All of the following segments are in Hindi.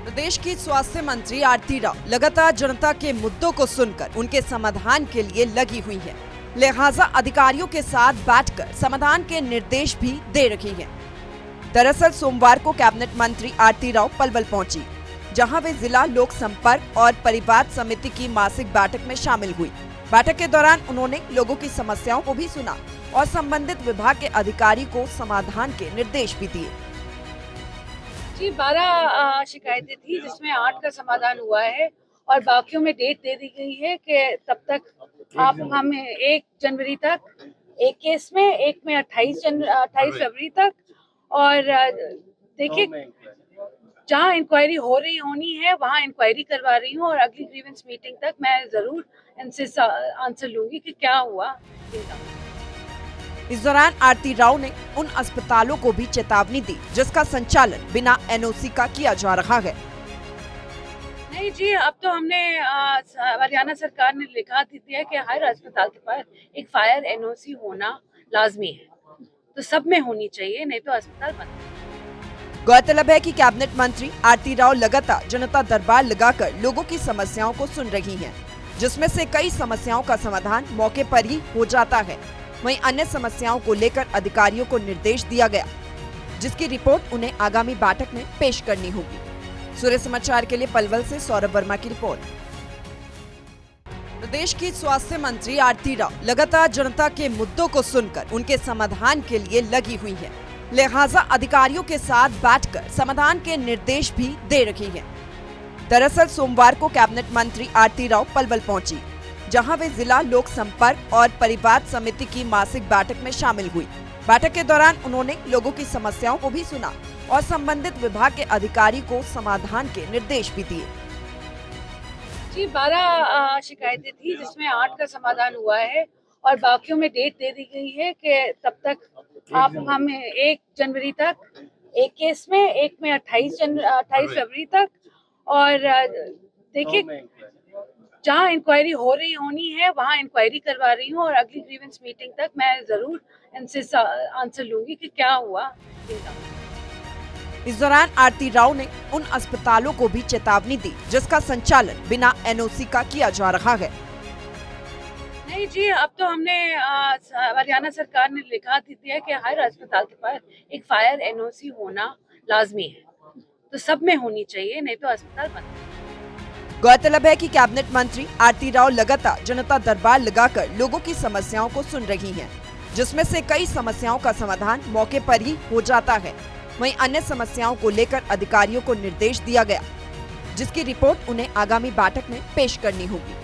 प्रदेश की स्वास्थ्य मंत्री आरती राव लगातार जनता के मुद्दों को सुनकर उनके समाधान के लिए लगी हुई हैं। लिहाजा अधिकारियों के साथ बैठकर समाधान के निर्देश भी दे रही हैं। दरअसल सोमवार को कैबिनेट मंत्री आरती राव पलवल पहुंची, जहां वे जिला लोक संपर्क और परिवार समिति की मासिक बैठक में शामिल हुई। बैठक के दौरान उन्होंने लोगों की समस्याओं को भी सुना और संबंधित विभाग के अधिकारी को समाधान के निर्देश भी दिए। जी 12 शिकायतें थी, जिसमें 8 का समाधान हुआ है और बाकियों में डेट दे दी गई है कि तब तक आप हमें 1 जनवरी तक, एक केस में, एक में 28 फरवरी तक। और देखिए, जहाँ इंक्वायरी हो रही होनी है वहाँ इंक्वायरी करवा रही हूँ और अगली ग्रीवेंस मीटिंग तक मैं जरूर इनसे आंसर लूंगी कि क्या हुआ। इस दौरान आरती राव ने उन अस्पतालों को भी चेतावनी दी जिसका संचालन बिना एनओसी का किया जा रहा है। नहीं जी, अब तो हमने हरियाणा सरकार ने लिखा दिया कि हर अस्पताल के पास एक फायर एनओसी होना लाजमी है, तो सब में होनी चाहिए, नहीं तो अस्पताल बंद। गौरतलब है कि कैबिनेट मंत्री आरती राव लगातार जनता दरबार लगाकर लोगों की समस्याओं को सुन रही हैं, जिसमें से कई समस्याओं का समाधान मौके पर ही हो जाता है। वहीं अन्य समस्याओं को लेकर अधिकारियों को निर्देश दिया गया, जिसकी रिपोर्ट उन्हें आगामी बैठक में पेश करनी होगी। सूर्य समाचार के लिए पलवल से सौरभ वर्मा की रिपोर्ट। प्रदेश की स्वास्थ्य मंत्री आरती राव लगातार जनता के मुद्दों को सुनकर उनके समाधान के लिए लगी हुई है। लिहाजा अधिकारियों के साथ बैठकर समाधान के निर्देश भी दे रही हैं। दरअसल सोमवार को कैबिनेट मंत्री आरती राव पलवल पहुंची, जहां वे जिला लोक संपर्क और परिवार समिति की मासिक बैठक में शामिल हुई। बैठक के दौरान उन्होंने लोगों की समस्याओं को भी सुना और संबंधित विभाग के अधिकारी को समाधान के निर्देश भी दिए। जी 12 शिकायतें थी, जिसमें 8 का समाधान हुआ है और बाकियों में डेट दे दी गई है कि तब तक आप हमें 1 जनवरी तक, एक केस में, एक में 28 फरवरी तक। और देखिए, जहाँ इंक्वायरी हो रही होनी है वहाँ इंक्वायरी करवा रही हूँ और अगली ग्रीवेंस मीटिंग तक मैं जरूर इनसे आंसर लूंगी कि क्या हुआ। इस दौरान आरती राव ने उन अस्पतालों को भी चेतावनी दी जिसका संचालन बिना एनओसी का किया जा रहा है। नहीं जी, अब तो हमने हरियाणा सरकार ने लिखा दिया कि हर अस्पताल के पास एक फायर एनओसी होना लाजमी है, तो सब में होनी चाहिए, नहीं तो अस्पताल बंद। गौरतलब है कि कैबिनेट मंत्री आरती राव लगातार जनता दरबार लगाकर लोगों की समस्याओं को सुन रही हैं, जिसमें से कई समस्याओं का समाधान मौके पर ही हो जाता है। वहीं अन्य समस्याओं को लेकर अधिकारियों को निर्देश दिया गया, जिसकी रिपोर्ट उन्हें आगामी बैठक में पेश करनी होगी।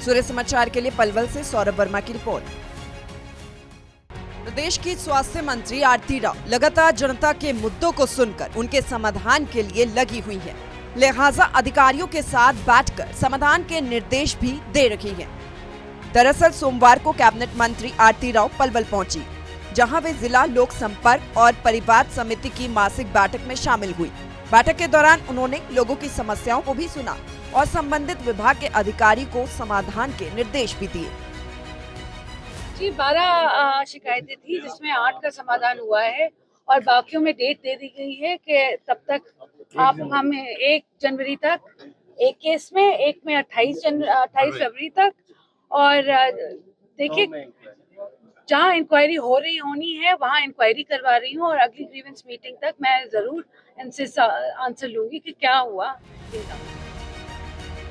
सूर्य समाचार के लिए पलवल से सौरभ वर्मा की रिपोर्ट। प्रदेश की स्वास्थ्य मंत्री आरती राव लगातार जनता के मुद्दों को सुनकर उनके समाधान के लिए लगी हुई है। लिहाजा अधिकारियों के साथ बैठकर समाधान के निर्देश भी दे रही हैं। दरअसल सोमवार को कैबिनेट मंत्री आरती राव पलवल पहुंची, जहां वे जिला लोक संपर्क और परिवार समिति की मासिक बैठक में शामिल हुई। बैठक के दौरान उन्होंने लोगों की समस्याओं को भी सुना और संबंधित विभाग के अधिकारी को समाधान के निर्देश भी दिए। जी 12 शिकायतें थी, जिसमें 8 का समाधान हुआ है और बाकियों में डेट दे दी गई है कि तब तक आप हमें 1 जनवरी तक, एक केस में, एक में 28 फरवरी तक। और देखिए, जहाँ इंक्वायरी हो रही होनी है वहाँ इंक्वायरी करवा रही हूँ और अगली ग्रीवेंस मीटिंग तक मैं जरूर इनसे आंसर लूंगी कि क्या हुआ।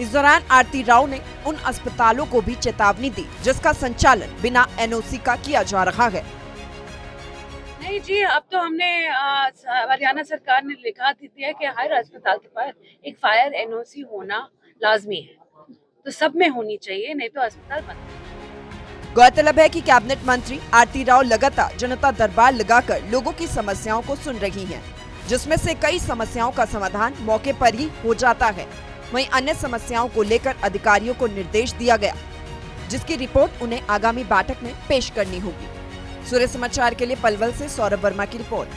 इस दौरान आरती राव ने उन अस्पतालों को भी चेतावनी दी जिसका संचालन बिना एनओसी का किया जा रहा है। नहीं जी, अब तो हमने हरियाणा सरकार ने लिखा दिया कि हर अस्पताल के पास एक फायर एनओसी होना लाजमी है, तो सब में होनी चाहिए, नहीं तो अस्पताल बंद। गौरतलब है कि कैबिनेट मंत्री आरती राव लगातार जनता दरबार लगाकर लोगों की समस्याओं को सुन रही हैं, जिसमें से कई समस्याओं का समाधान मौके पर ही हो जाता है। वहीं अन्य समस्याओं को लेकर अधिकारियों को निर्देश दिया गया, जिसकी रिपोर्ट उन्हें आगामी बैठक में पेश करनी होगी। सूर्य समाचार के लिए पलवल से सौरभ वर्मा की रिपोर्ट।